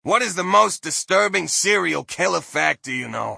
What is the most disturbing serial killer fact do you know?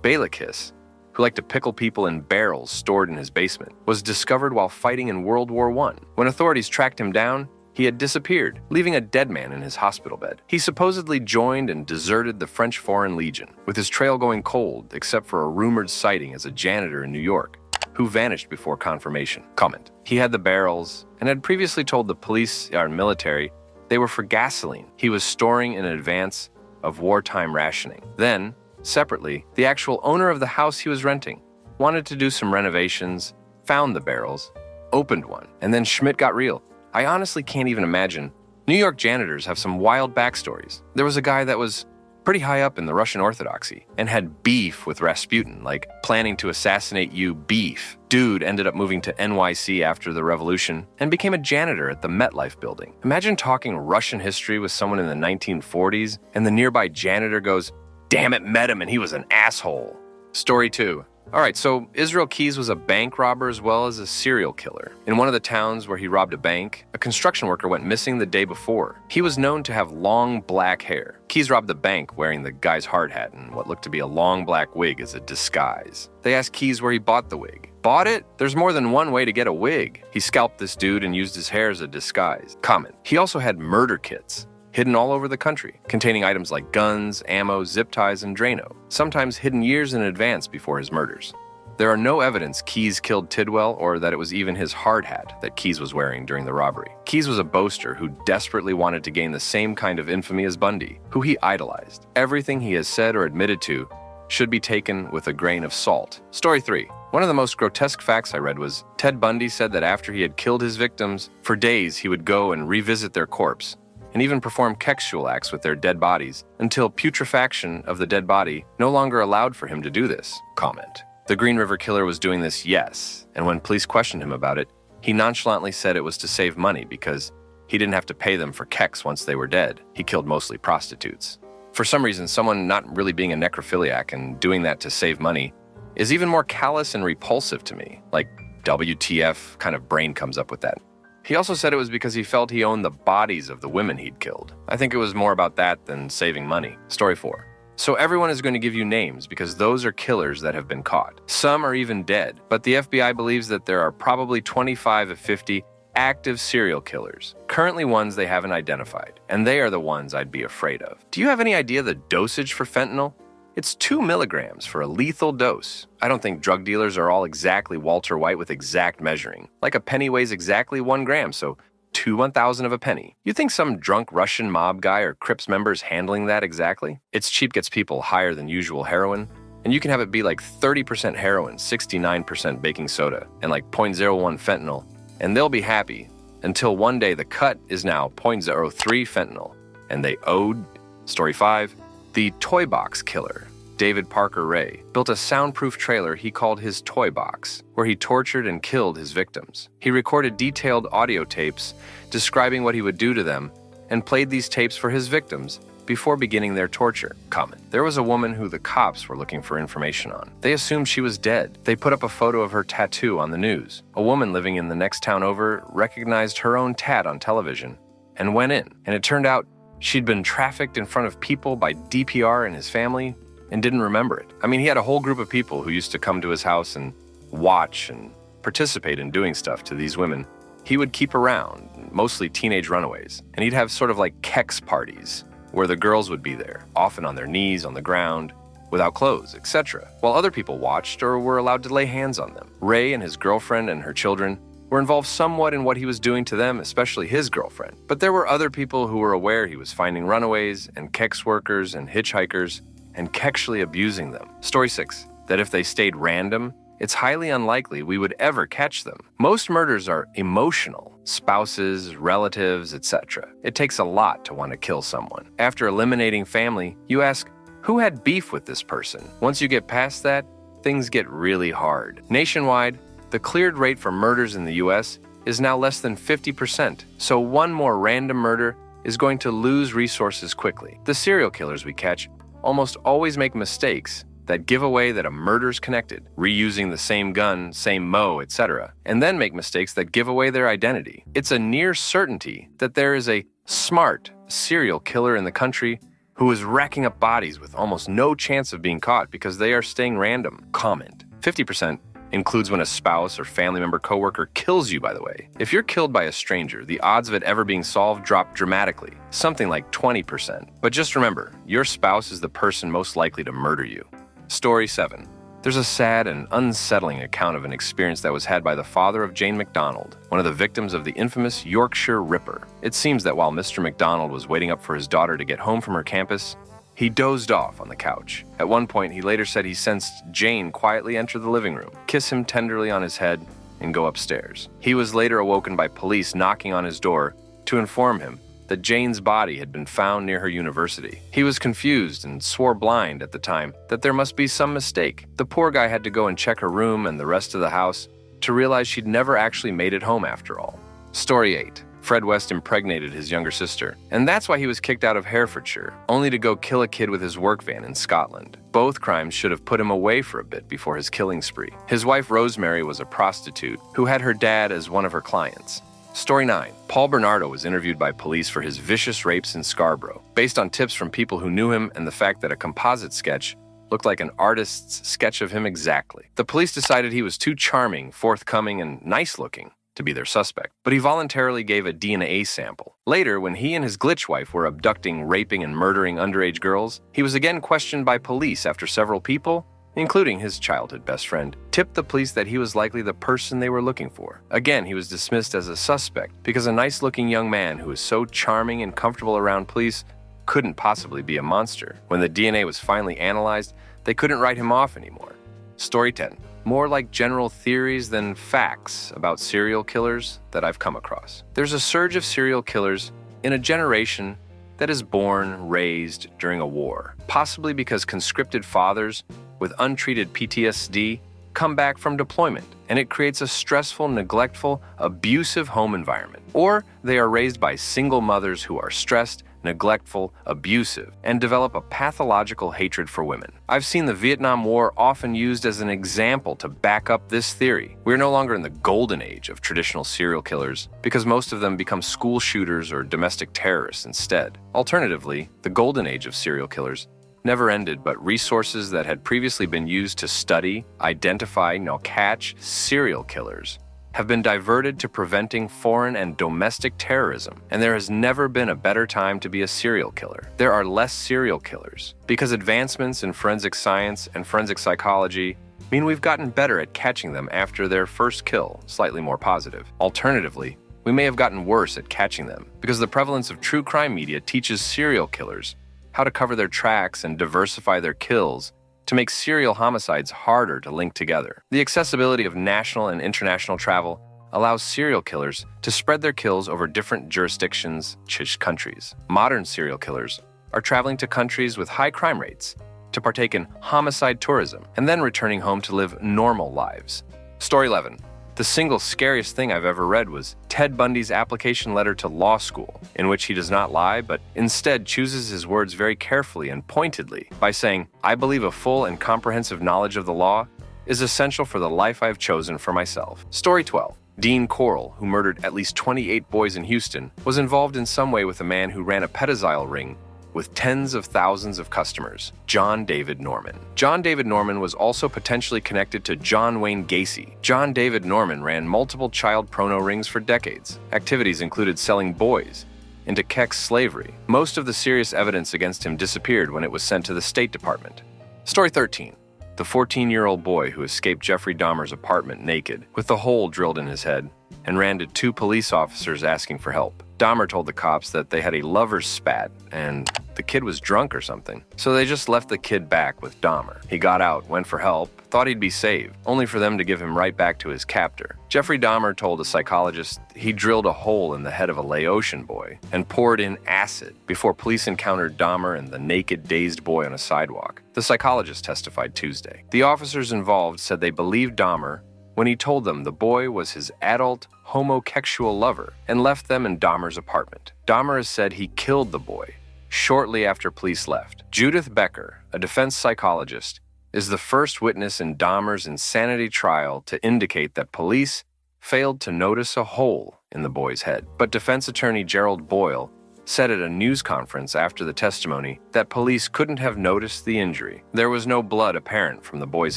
Bailicus, who liked to pickle people in barrels stored in his basement, was discovered while fighting in World War I. When authorities tracked him down, he had disappeared, leaving a dead man in his hospital bed. He supposedly joined and deserted the French Foreign Legion, with his trail going cold except for a rumored sighting as a janitor in New York, who vanished before confirmation. Comment: he had the barrels and had previously told the police or military they were for gasoline he was storing in advance of wartime rationing. Then, separately, the actual owner of the house he was renting wanted to do some renovations, found the barrels, opened one, and then Schmidt got real. I honestly can't even imagine. New York janitors have some wild backstories. There was a guy that was pretty high up in the Russian Orthodoxy and had beef with Rasputin, like planning to assassinate you beef. Dude ended up moving to NYC after the revolution and became a janitor at the MetLife building. Imagine talking Russian history with someone in the 1940s and the nearby janitor goes, "Damn it, met him and he was an asshole." Story 2. All right, so Israel Keyes was a bank robber as well as a serial killer. In one of the towns where he robbed a bank, a construction worker went missing the day before. He was known to have long black hair. Keyes robbed the bank wearing the guy's hard hat and what looked to be a long black wig as a disguise. They asked Keyes where he bought the wig. Bought it? There's more than one way to get a wig. He scalped this dude and used his hair as a disguise. Comment: he also had murder kits hidden all over the country, containing items like guns, ammo, zip ties, and Drano, sometimes hidden years in advance before his murders. There are no evidence Keyes killed Tidwell or that it was even his hard hat that Keyes was wearing during the robbery. Keyes was a boaster who desperately wanted to gain the same kind of infamy as Bundy, who he idolized. Everything he has said or admitted to should be taken with a grain of salt. Story 3. One of the most grotesque facts I read was Ted Bundy said that after he had killed his victims, for days he would go and revisit their corpse, and even perform sexual acts with their dead bodies until putrefaction of the dead body no longer allowed for him to do this. Comment: the Green River Killer was doing this, yes, and when police questioned him about it, he nonchalantly said it was to save money because he didn't have to pay them for kex once they were dead. He killed mostly prostitutes. For some reason, someone not really being a necrophiliac and doing that to save money is even more callous and repulsive to me. Like, WTF kind of brain comes up with that. He also said it was because he felt he owned the bodies of the women he'd killed. I think it was more about that than saving money. Story 4. So everyone is going to give you names because those are killers that have been caught. Some are even dead, but the FBI believes that there are probably 25 of 50 active serial killers, currently ones they haven't identified, and they are the ones I'd be afraid of. Do you have any idea the dosage for fentanyl? It's 2 milligrams for a lethal dose. I don't think drug dealers are all exactly Walter White with exact measuring. Like a penny weighs exactly 1 gram, so 1,000 of a penny. You think some drunk Russian mob guy or Crips member is handling that exactly? It's cheap gets people higher than usual heroin, and you can have it be like 30% heroin, 69% baking soda, and like 0.01 fentanyl, and they'll be happy until one day the cut is now 0.03 fentanyl, and they owed. Story 5. The Toy Box Killer, David Parker Ray, built a soundproof trailer he called his Toy Box, where he tortured and killed his victims. He recorded detailed audio tapes describing what he would do to them and played these tapes for his victims before beginning their torture. Comment: there was a woman who the cops were looking for information on. They assumed she was dead. They put up a photo of her tattoo on the news. A woman living in the next town over recognized her own tat on television and went in, and it turned out she'd been trafficked in front of people by DPR and his family and didn't remember it. I mean, he had a whole group of people who used to come to his house and watch and participate in doing stuff to these women. He would keep around, mostly teenage runaways, and he'd have sort of like kex parties where the girls would be there, often on their knees on the ground, without clothes, etc., while other people watched or were allowed to lay hands on them. Ray and his girlfriend and her children were involved somewhat in what he was doing to them, especially his girlfriend. But there were other people who were aware he was finding runaways and kex workers and hitchhikers and kexually abusing them. Story 6. That if they stayed random, it's highly unlikely we would ever catch them. Most murders are emotional. Spouses, relatives, etc. It takes a lot to want to kill someone. After eliminating family, you ask, who had beef with this person? Once you get past that, things get really hard. Nationwide, the cleared rate for murders in the US is now less than 50%, so one more random murder is going to lose resources quickly. The serial killers we catch almost always make mistakes that give away that a murder's connected, reusing the same gun, same mo, etc., and then make mistakes that give away their identity. It's a near certainty that there is a Smart, serial killer in the country who is racking up bodies with almost no chance of being caught because they are staying random. Comment. 50% includes when a spouse or family member coworker kills you, by the way. If you're killed by a stranger, the odds of it ever being solved drop dramatically, something like 20%. But just remember, your spouse is the person most likely to murder you. Story 7. There's a sad and unsettling account of an experience that was had by the father of Jane McDonald, one of the victims of the infamous Yorkshire Ripper. It seems that while Mr. McDonald was waiting up for his daughter to get home from her campus, he dozed off on the couch. At one point, he later said he sensed Jane quietly enter the living room, kiss him tenderly on his head, and go upstairs. He was later awoken by police knocking on his door to inform him that Jane's body had been found near her university. He was confused and swore blind at the time that there must be some mistake. The poor guy had to go and check her room and the rest of the house to realize she'd never actually made it home after all. Story 8. Fred West impregnated his younger sister, and that's why he was kicked out of Herefordshire, only to go kill a kid with his work van in Scotland. Both crimes should have put him away for a bit before his killing spree. His wife Rosemary was a prostitute who had her dad as one of her clients. Story 9. Paul Bernardo was interviewed by police for his vicious rapes in Scarborough, based on tips from people who knew him and the fact that a composite sketch looked like an artist's sketch of him exactly. The police decided he was too charming, forthcoming, and nice-looking to be their suspect, but he voluntarily gave a DNA sample. Later, when he and his glitch wife were abducting, raping, and murdering underage girls, he was again questioned by police after several people, including his childhood best friend, tipped the police that he was likely the person they were looking for. Again, he was dismissed as a suspect because a nice-looking young man who was so charming and comfortable around police couldn't possibly be a monster. When the DNA was finally analyzed, they couldn't write him off anymore. Story 10. More like general theories than facts about serial killers that I've come across. There's a surge of serial killers in a generation that is born, raised during a war, possibly because conscripted fathers with untreated PTSD come back from deployment, and it creates a stressful, neglectful, abusive home environment. Or they are raised by single mothers who are stressed, neglectful, abusive, and develop a pathological hatred for women. I've seen the Vietnam War often used as an example to back up this theory. We're no longer in the golden age of traditional serial killers because most of them become school shooters or domestic terrorists instead. Alternatively, the golden age of serial killers never ended, but resources that had previously been used to study, identify, catch serial killers have been diverted to preventing foreign and domestic terrorism, and there has never been a better time to be a serial killer. There are less serial killers because advancements in forensic science and forensic psychology mean we've gotten better at catching them after their first kill, slightly more positive. Alternatively, we may have gotten worse at catching them because the prevalence of true crime media teaches serial killers how to cover their tracks and diversify their kills to make serial homicides harder to link together. The accessibility of national and international travel allows serial killers to spread their kills over different jurisdictions, countries. Modern serial killers are traveling to countries with high crime rates to partake in homicide tourism and then returning home to live normal lives. Story 11. The single scariest thing I've ever read was Ted Bundy's application letter to law school, in which he does not lie, but instead chooses his words very carefully and pointedly by saying, "I believe a full and comprehensive knowledge of the law is essential for the life I have chosen for myself." Story 12. Dean Corll, who murdered at least 28 boys in Houston, was involved in some way with a man who ran a pedophile ring with tens of thousands of customers, John David Norman. John David Norman was also potentially connected to John Wayne Gacy. John David Norman ran multiple child porno rings for decades. Activities included selling boys into Keck's slavery. Most of the serious evidence against him disappeared when it was sent to the State Department. Story 13. The 14-year-old boy who escaped Jeffrey Dahmer's apartment naked, with a hole drilled in his head, and ran to 2 police officers asking for help. Dahmer told the cops that they had a lover's spat and the kid was drunk or something. So they just left the kid back with Dahmer. He got out, went for help, thought he'd be saved, only for them to give him right back to his captor. Jeffrey Dahmer told a psychologist he drilled a hole in the head of a Laotian boy and poured in acid before police encountered Dahmer and the naked, dazed boy on a sidewalk. The psychologist testified Tuesday. The officers involved said they believed Dahmer when he told them the boy was his adult, homosexual lover and left them in Dahmer's apartment. Dahmer has said he killed the boy shortly after police left. Judith Becker, a defense psychologist, is the first witness in Dahmer's insanity trial to indicate that police failed to notice a hole in the boy's head. But defense attorney Gerald Boyle said at a news conference after the testimony that police couldn't have noticed the injury. There was no blood apparent from the boy's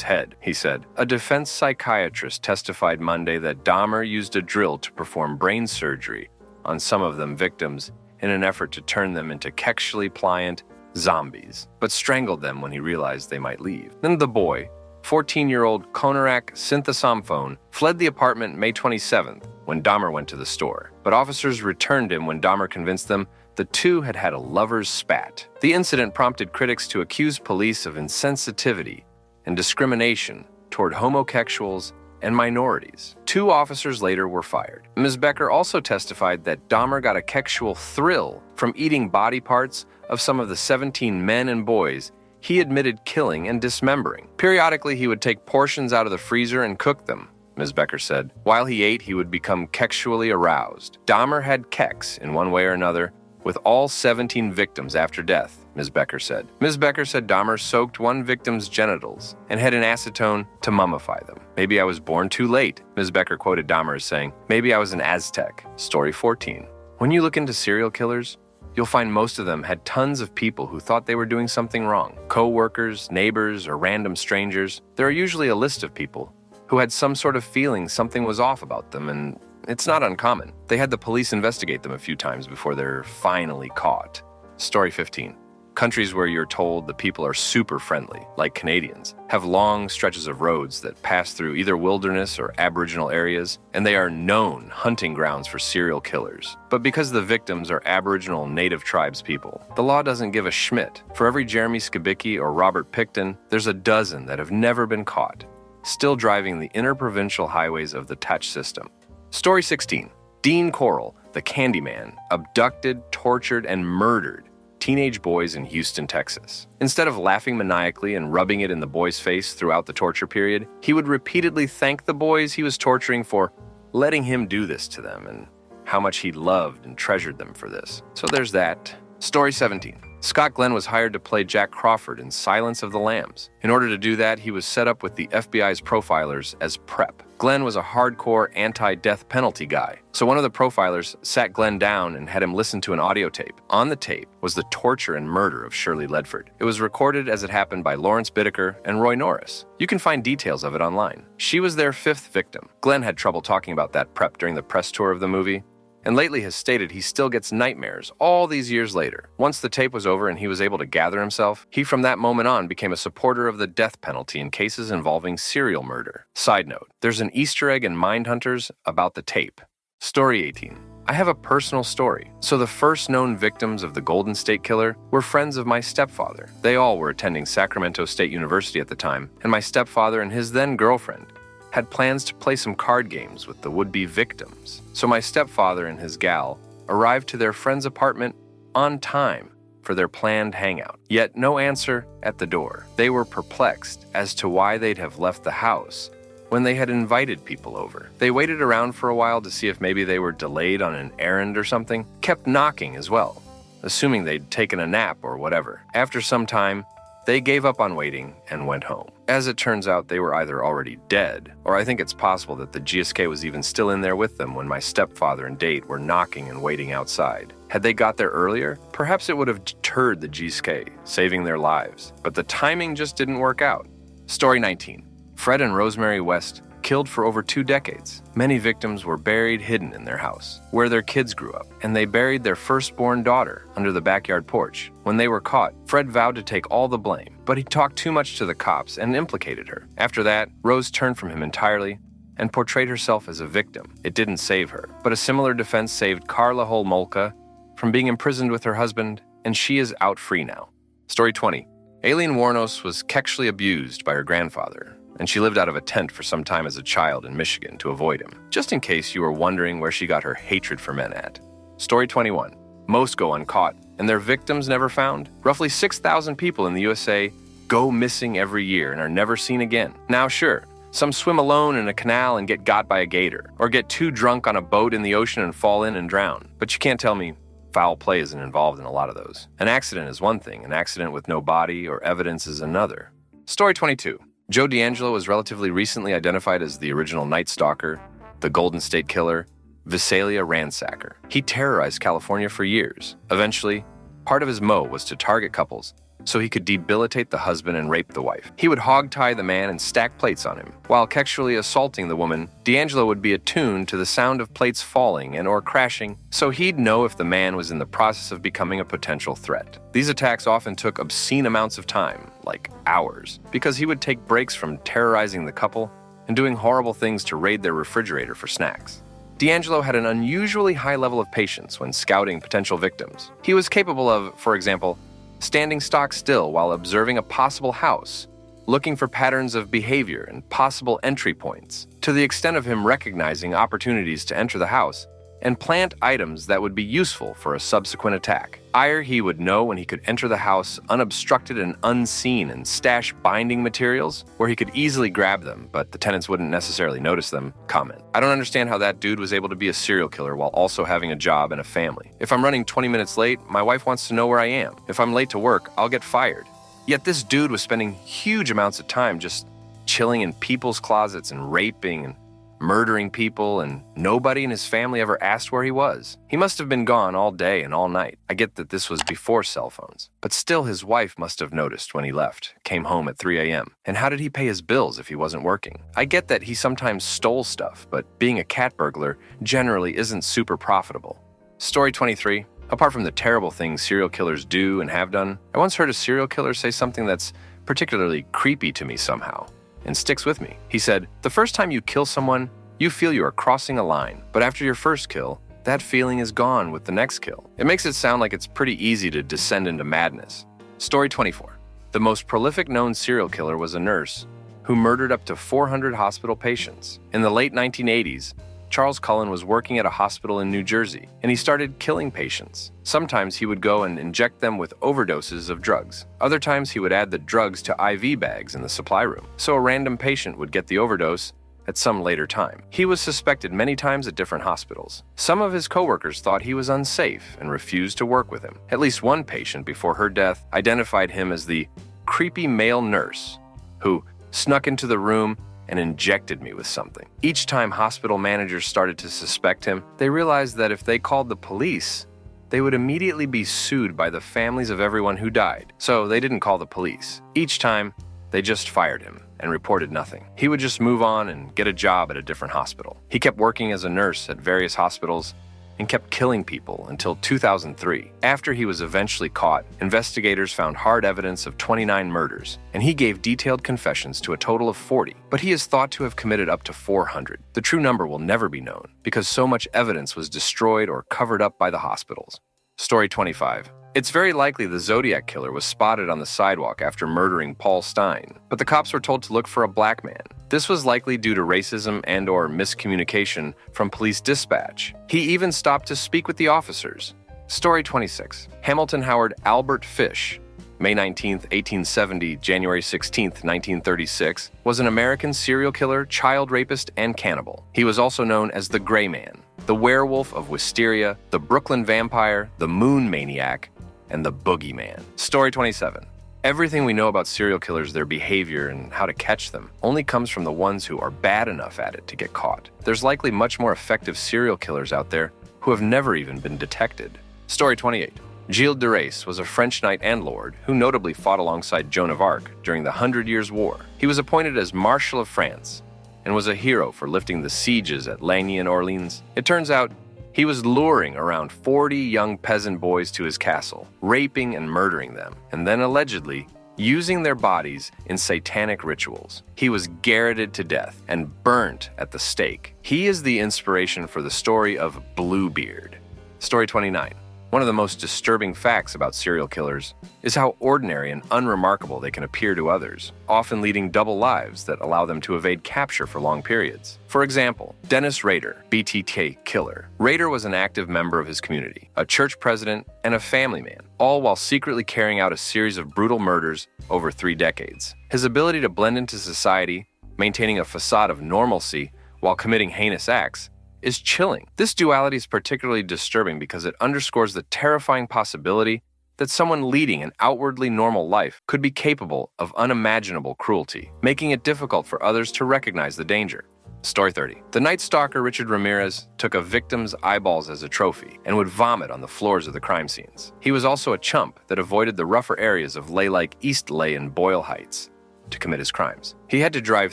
head, he said. A defense psychiatrist testified Monday that Dahmer used a drill to perform brain surgery on some of them victims in an effort to turn them into sexually pliant zombies, but strangled them when he realized they might leave. Then the boy, 14-year-old Konarak Sinthasomphone, fled the apartment May 27th when Dahmer went to the store, but officers returned him when Dahmer convinced them the two had had a lover's spat. The incident prompted critics to accuse police of insensitivity and discrimination toward homosexuals and minorities. 2 officers later were fired. Ms. Becker also testified that Dahmer got a sexual thrill from eating body parts of some of the 17 men and boys he admitted killing and dismembering. Periodically, he would take portions out of the freezer and cook them, Ms. Becker said. While he ate, he would become sexually aroused. Dahmer had sex, in one way or another, with all 17 victims after death, Ms. Becker said. Ms. Becker said Dahmer soaked one victim's genitals and had an acetone to mummify them. Maybe I was born too late, Ms. Becker quoted Dahmer as saying. Maybe I was an Aztec. Story 14. When you look into serial killers, you'll find most of them had tons of people who thought they were doing something wrong. Co-workers, neighbors, or random strangers. There are usually a list of people who had some sort of feeling something was off about them, and it's not uncommon. They had the police investigate them a few times before they're finally caught. Story 15. Countries where you're told the people are super friendly, like Canadians, have long stretches of roads that pass through either wilderness or Aboriginal areas, and they are known hunting grounds for serial killers. But because the victims are Aboriginal Native Tribes people, the law doesn't give a schmidt. For every Jeremy Skibicki or Robert Pickton, there's a dozen that have never been caught, still driving the interprovincial highways of the touch system. Story 16. Dean Corll, the Candyman, abducted, tortured, and murdered teenage boys in Houston, Texas. Instead of laughing maniacally and rubbing it in the boy's face throughout the torture period, he would repeatedly thank the boys he was torturing for letting him do this to them and how much he loved and treasured them for this. So there's that. Story 17. Scott Glenn was hired to play Jack Crawford in Silence of the Lambs. In order to do that, he was set up with the FBI's profilers as prep. Glenn was a hardcore anti-death penalty guy, so one of the profilers sat Glenn down and had him listen to an audio tape. On the tape was the torture and murder of Shirley Ledford. It was recorded as it happened by Lawrence Bittaker and Roy Norris. You can find details of it online. She was their 5th victim. Glenn had trouble talking about that prep during the press tour of the movie, and lately has stated he still gets nightmares all these years later. Once the tape was over and he was able to gather himself, he from that moment on became a supporter of the death penalty in cases involving serial murder. Side note, there's an Easter egg in Mindhunters about the tape. Story 18. I have a personal story. So the first known victims of the Golden State Killer were friends of my stepfather. They all were attending Sacramento State University at the time, and my stepfather and his then girlfriend had plans to play some card games with the would-be victims. So my stepfather and his gal arrived to their friend's apartment on time for their planned hangout. Yet no answer at the door. They were perplexed as to why they'd have left the house when they had invited people over. They waited around for a while to see if maybe they were delayed on an errand or something, kept knocking as well, assuming they'd taken a nap or whatever. After some time, they gave up on waiting and went home. As it turns out, they were either already dead, or I think it's possible that the GSK was even still in there with them when my stepfather and date were knocking and waiting outside. Had they got there earlier, perhaps it would have deterred the GSK, saving their lives. But the timing just didn't work out. Story 19. Fred and Rosemary West killed for over 2 decades. Many victims were buried hidden in their house, where their kids grew up, and they buried their firstborn daughter under the backyard porch. When they were caught, Fred vowed to take all the blame, but he talked too much to the cops and implicated her. After that, Rose turned from him entirely and portrayed herself as a victim. It didn't save her, but a similar defense saved Karla Homolka from being imprisoned with her husband, and she is out free now. Story 20. Aileen Wuornos was sexually abused by her grandfather, and she lived out of a tent for some time as a child in Michigan to avoid him, just in case you were wondering where she got her hatred for men at. Story 21. Most go uncaught, and their victims never found. Roughly 6,000 people in the USA go missing every year and are never seen again. Now sure, some swim alone in a canal and get got by a gator, or get too drunk on a boat in the ocean and fall in and drown. But you can't tell me foul play isn't involved in a lot of those. An accident is one thing, an accident with no body or evidence is another. Story 22. Joe D'Angelo was relatively recently identified as the original Night Stalker, the Golden State Killer, Visalia ransacker. He terrorized California for years. Eventually, part of his mo was to target couples so he could debilitate the husband and rape the wife. He would hog-tie the man and stack plates on him. While sexually assaulting the woman, D'Angelo would be attuned to the sound of plates falling and or crashing, so he'd know if the man was in the process of becoming a potential threat. These attacks often took obscene amounts of time, like hours, because he would take breaks from terrorizing the couple and doing horrible things to raid their refrigerator for snacks. D'Angelo had an unusually high level of patience when scouting potential victims. He was capable of, for example, standing stock still while observing a possible house, looking for patterns of behavior and possible entry points, to the extent of him recognizing opportunities to enter the house and plant items that would be useful for a subsequent attack. He would know when he could enter the house unobstructed and unseen and stash binding materials where he could easily grab them, but the tenants wouldn't necessarily notice them. Comment: I don't understand how that dude was able to be a serial killer while also having a job and a family. If I'm running 20 minutes late, my wife wants to know where I am. If I'm late to work, I'll get fired. Yet this dude was spending huge amounts of time just chilling in people's closets and raping and murdering people, and nobody in his family ever asked where he was. He must have been gone all day and all night. I get that this was before cell phones, but still his wife must have noticed when he left, came home at 3 a.m. And how did he pay his bills if he wasn't working? I get that he sometimes stole stuff, but being a cat burglar generally isn't super profitable. Story 23. Apart from the terrible things serial killers do and have done, I once heard a serial killer say something that's particularly creepy to me somehow, and sticks with me. He said, "The first time you kill someone, you feel you are crossing a line, but after your first kill, that feeling is gone with the next kill." It makes it sound like it's pretty easy to descend into madness. Story 24. The most prolific known serial killer was a nurse who murdered up to 400 hospital patients. In the late 1980s, Charles Cullen was working at a hospital in New Jersey, and he started killing patients. Sometimes he would go and inject them with overdoses of drugs. Other times he would add the drugs to IV bags in the supply room, so a random patient would get the overdose at some later time. He was suspected many times at different hospitals. Some of his coworkers thought he was unsafe and refused to work with him. At least one patient before her death identified him as the creepy male nurse who snuck into the room and injected me with something. Each time hospital managers started to suspect him, they realized that if they called the police, they would immediately be sued by the families of everyone who died. So they didn't call the police. Each time, they just fired him and reported nothing. He would just move on and get a job at a different hospital. He kept working as a nurse at various hospitals and kept killing people until 2003. After he was eventually caught, investigators found hard evidence of 29 murders, and he gave detailed confessions to a total of 40, but he is thought to have committed up to 400. The true number will never be known because so much evidence was destroyed or covered up by the hospitals. Story 25. It's very likely the Zodiac Killer was spotted on the sidewalk after murdering Paul Stein, but the cops were told to look for a black man. This was likely due to racism and/or miscommunication from police dispatch. He even stopped to speak with the officers. Story 26. Hamilton Howard Albert Fish, May 19, 1870, January 16, 1936, was an American serial killer, child rapist, and cannibal. He was also known as the Gray Man, the Werewolf of Wisteria, the Brooklyn Vampire, the Moon Maniac, and the Boogeyman. Story 27. Everything we know about serial killers, their behavior, and how to catch them only comes from the ones who are bad enough at it to get caught. There's likely much more effective serial killers out there who have never even been detected. Story 28. Gilles de Rais was a French knight and lord who notably fought alongside Joan of Arc during the 100 Years' War. He was appointed as Marshal of France and was a hero for lifting the sieges at Lagny and Orleans. It turns out he was luring around 40 young peasant boys to his castle, raping and murdering them, and then allegedly using their bodies in satanic rituals. He was garroted to death and burnt at the stake. He is the inspiration for the story of Bluebeard. Story 29. One of the most disturbing facts about serial killers is how ordinary and unremarkable they can appear to others, often leading double lives that allow them to evade capture for long periods. For example, Dennis Rader, BTK killer. Rader was an active member of his community, a church president, and a family man, all while secretly carrying out a series of brutal murders over 3 decades. His ability to blend into society, maintaining a facade of normalcy while committing heinous acts, is chilling. This duality is particularly disturbing because it underscores the terrifying possibility that someone leading an outwardly normal life could be capable of unimaginable cruelty, making it difficult for others to recognize the danger. Story 30. The Night Stalker Richard Ramirez took a victim's eyeballs as a trophy and would vomit on the floors of the crime scenes. He was also a chump that avoided the rougher areas of Leh like East Leh and Boyle Heights to commit his crimes. He had to drive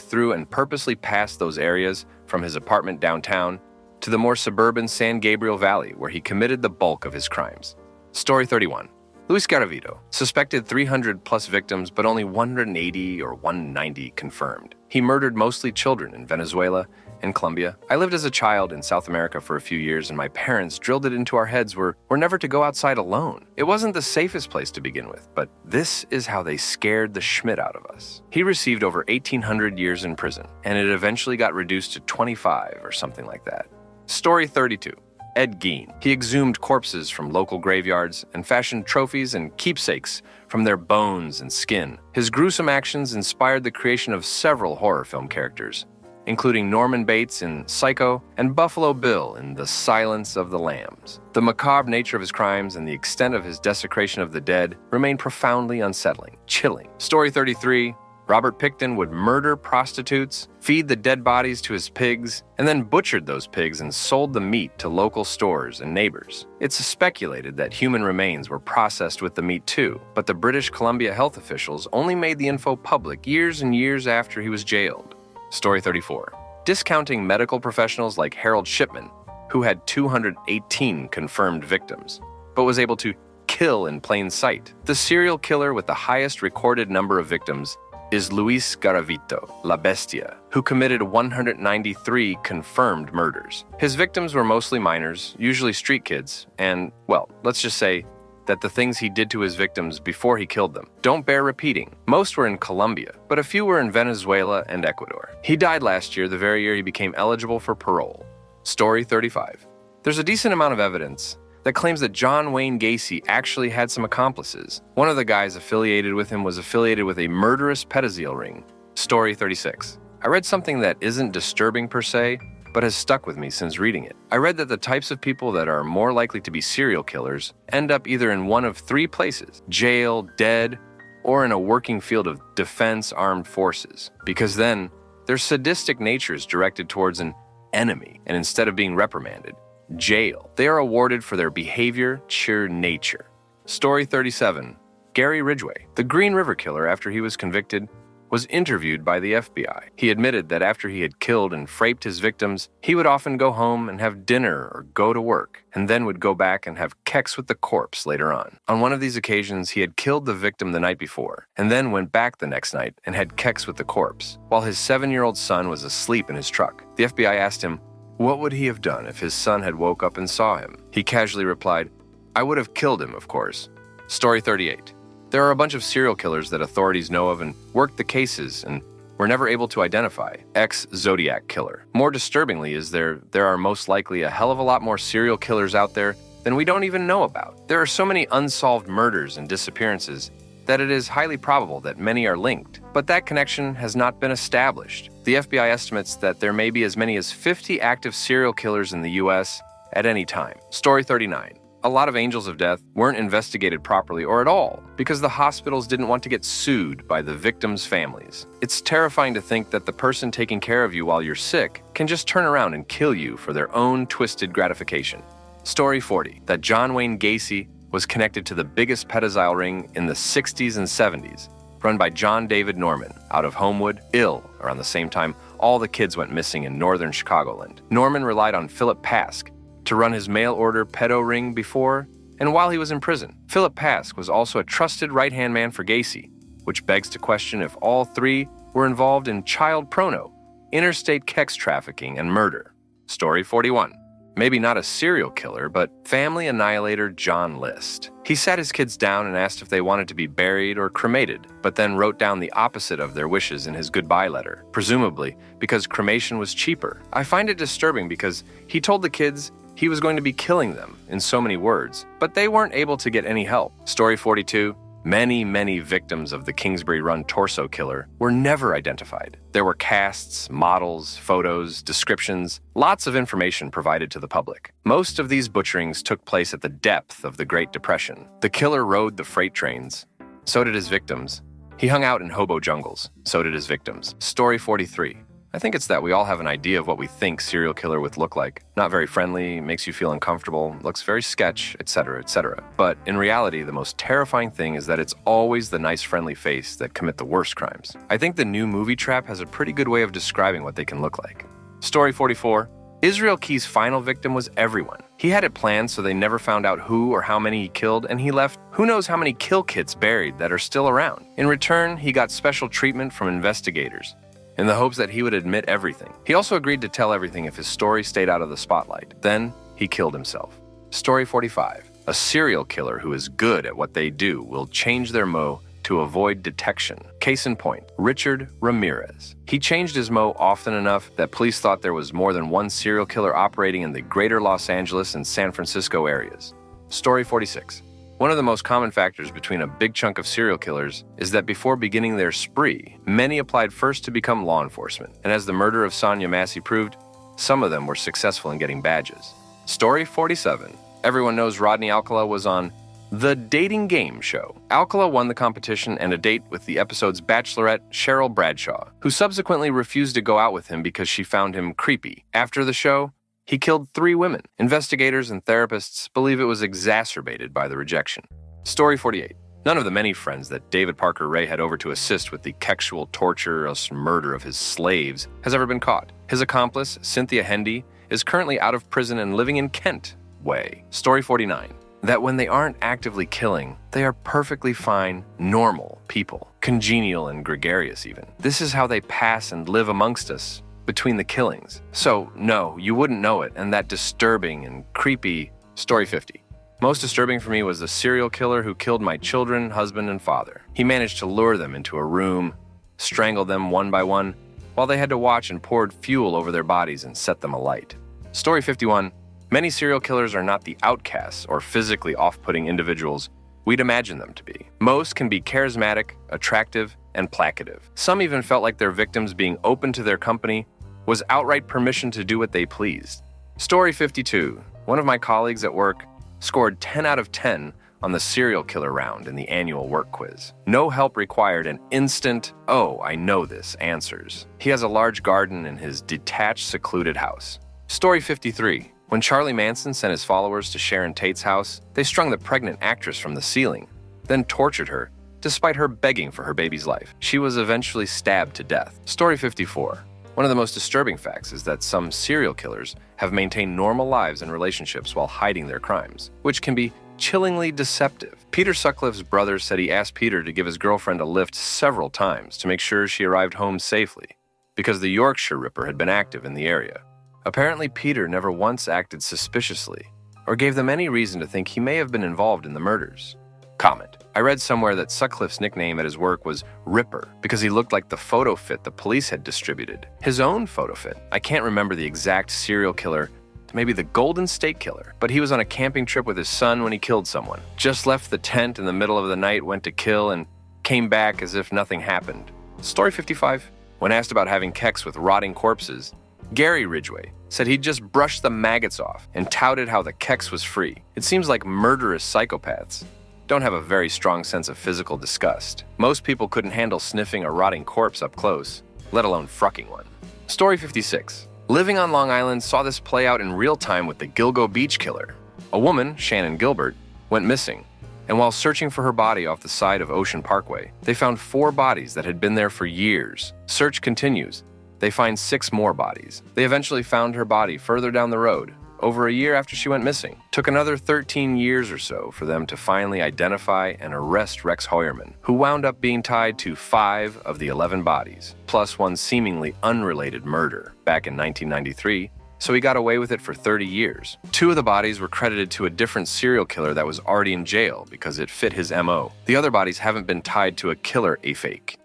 through and purposely pass those areas from his apartment downtown to the more suburban San Gabriel Valley, where he committed the bulk of his crimes. Story 31. Luis Garavito suspected 300-plus victims, but only 180 or 190 confirmed. He murdered mostly children in Venezuela and Colombia. I lived as a child in South America for a few years, and my parents drilled it into our heads we're never to go outside alone. It wasn't the safest place to begin with, but this is how they scared the Schmidt out of us. He received over 1,800 years in prison, and it eventually got reduced to 25 or something like that. Story 32. Ed Gein. He exhumed corpses from local graveyards and fashioned trophies and keepsakes from their bones and skin. His gruesome actions inspired the creation of several horror film characters, including Norman Bates in Psycho and Buffalo Bill in The Silence of the Lambs. The macabre nature of his crimes and the extent of his desecration of the dead remain profoundly unsettling, chilling. Story 33. Robert Pickton would murder prostitutes, feed the dead bodies to his pigs, and then butchered those pigs and sold the meat to local stores and neighbors. It's speculated that human remains were processed with the meat too, but the British Columbia health officials only made the info public years and years after he was jailed. Story 34. Discounting medical professionals like Harold Shipman, who had 218 confirmed victims, but was able to kill in plain sight. The serial killer with the highest recorded number of victims is Luis Garavito, La Bestia, who committed 193 confirmed murders. His victims were mostly minors, usually street kids, and, well, let's just say that the things he did to his victims before he killed them don't bear repeating. Most were in Colombia, but a few were in Venezuela and Ecuador. He died last year, the very year he became eligible for parole. Story 35. There's a decent amount of evidence that claims that John Wayne Gacy actually had some accomplices. One of the guys affiliated with him was affiliated with a murderous pedophile ring. Story 36. I read something that isn't disturbing per se, but has stuck with me since reading it. I read that the types of people that are more likely to be serial killers end up either in one of three places: jail, dead, or in a working field of defense armed forces, because then their sadistic nature is directed towards an enemy, and instead of being reprimanded, jail. They are awarded for their behavior, sheer nature. Story 37. Gary Ridgway, the Green River Killer, after he was convicted, was interviewed by the FBI. He admitted that after he had killed and raped his victims, he would often go home and have dinner or go to work, and then would go back and have sex with the corpse later on. On one of these occasions, he had killed the victim the night before, and then went back the next night and had sex with the corpse, while his 7-year-old son was asleep in his truck. The FBI asked him, what would he have done if his son had woke up and saw him? He casually replied, I would have killed him, of course. Story 38. There are a bunch of serial killers that authorities know of and worked the cases and were never able to identify. Ex-Zodiac Killer. More disturbingly is there are most likely a hell of a lot more serial killers out there than we don't even know about. There are so many unsolved murders and disappearances that it is highly probable that many are linked, but that connection has not been established. The FBI estimates that there may be as many as 50 active serial killers in the U.S. at any time. Story 39. A lot of angels of death weren't investigated properly or at all because the hospitals didn't want to get sued by the victims' families. It's terrifying to think that the person taking care of you while you're sick can just turn around and kill you for their own twisted gratification. Story 40. That John Wayne Gacy was connected to the biggest pedophile ring in the 60s and 70s, run by John David Norman out of Homewood. Around the same time, all the kids went missing in northern Chicagoland. Norman relied on Philip Pask to run his mail-order pedo ring before and while he was in prison. Philip Pask was also a trusted right-hand man for Gacy, which begs to question if all three were involved in child porno, interstate sex trafficking, and murder. Story 41. Maybe not a serial killer, but family annihilator John List. He sat his kids down and asked if they wanted to be buried or cremated, but then wrote down the opposite of their wishes in his goodbye letter, presumably because cremation was cheaper. I find it disturbing because he told the kids he was going to be killing them in so many words, but they weren't able to get any help. Story 42. Many victims of the Kingsbury Run torso killer were never identified. There were casts, models, photos, descriptions, lots of information provided to the public. Most of these butcherings took place at the depth of the Great Depression. The killer rode the freight trains. So did his victims. He hung out in hobo jungles. So did his victims. Story 43. I think it's that we all have an idea of what we think serial killer would look like. Not very friendly, makes you feel uncomfortable, looks very sketch, etc., etc. But in reality, the most terrifying thing is that it's always the nice, friendly face that commit the worst crimes. I think the new movie Trap has a pretty good way of describing what they can look like. Story 44. Israel Key's final victim was everyone. He had it planned so they never found out who or how many he killed, and he left who knows how many kill kits buried that are still around. In return, he got special treatment from investigators, in the hopes that he would admit everything. He also agreed to tell everything if his story stayed out of the spotlight. Then, he killed himself. Story 45. A serial killer who is good at what they do will change their MO to avoid detection. Case in point, Richard Ramirez. He changed his MO often enough that police thought there was more than one serial killer operating in the greater Los Angeles and San Francisco areas. Story 46. One of the most common factors between a big chunk of serial killers is that before beginning their spree, many applied first to become law enforcement, and as the murder of Sonia Massey proved, some of them were successful in getting badges. Story 47. Everyone knows Rodney Alcala was on The Dating Game Show. Alcala won the competition and a date with the episode's bachelorette, Cheryl Bradshaw, who subsequently refused to go out with him because she found him creepy. After the show, he killed 3 women. Investigators and therapists believe it was exacerbated by the rejection. Story 48. None of the many friends that David Parker Ray had over to assist with the sexual torture or murder of his slaves has ever been caught. His accomplice, Cynthia Hendy, is currently out of prison and living in Kent Way. Story 49. That when they aren't actively killing, they are perfectly fine, normal people, congenial and gregarious even. This is how they pass and live amongst us between the killings. So, no, you wouldn't know it, and that disturbing and creepy. Story 50. Most disturbing for me was the serial killer who killed my children, husband, and father. He managed to lure them into a room, strangle them one by one, while they had to watch and poured fuel over their bodies and set them alight. Story 51. Many serial killers are not the outcasts or physically off-putting individuals we'd imagine them to be. Most can be charismatic, attractive, and placative. Some even felt like their victims being open to their company was outright permission to do what they pleased. Story 52. One of my colleagues at work scored 10 out of 10 on the serial killer round in the annual work quiz. No help required and instant, "Oh, I know this," answers. He has a large garden in his detached, secluded house. Story 53. When Charlie Manson sent his followers to Sharon Tate's house, they strung the pregnant actress from the ceiling, then tortured her, despite her begging for her baby's life. She was eventually stabbed to death. Story 54. One of the most disturbing facts is that some serial killers have maintained normal lives and relationships while hiding their crimes, which can be chillingly deceptive. Peter Sutcliffe's brother said he asked Peter to give his girlfriend a lift several times to make sure she arrived home safely, because the Yorkshire Ripper had been active in the area. Apparently, Peter never once acted suspiciously or gave them any reason to think he may have been involved in the murders. Comment. I read somewhere that Sutcliffe's nickname at his work was Ripper because he looked like the photo fit the police had distributed. His own photo fit. I can't remember the exact serial killer, maybe the Golden State Killer, but he was on a camping trip with his son when he killed someone. Just left the tent in the middle of the night, went to kill, and came back as if nothing happened. Story 55. When asked about having sex with rotting corpses, Gary Ridgway said he'd just brushed the maggots off and touted how the sex was free. It seems like murderous psychopaths don't have a very strong sense of physical disgust. Most people couldn't handle sniffing a rotting corpse up close, let alone frucking one. Story 56. Living on Long Island saw this play out in real time with the Gilgo Beach killer. A woman, Shannon Gilbert, went missing, and while searching for her body off the side of Ocean Parkway, they found 4 bodies that had been there for years. Search continues. They find 6 more bodies. They eventually found her body further down the road, over a year after she went missing. Took another 13 years or so for them to finally identify and arrest Rex Hoyerman, who wound up being tied to 5 of the 11 bodies, plus one seemingly unrelated murder back in 1993, so he got away with it for 30 years. 2 of the bodies were credited to a different serial killer that was already in jail because it fit his MO. The other bodies haven't been tied to a killer fake.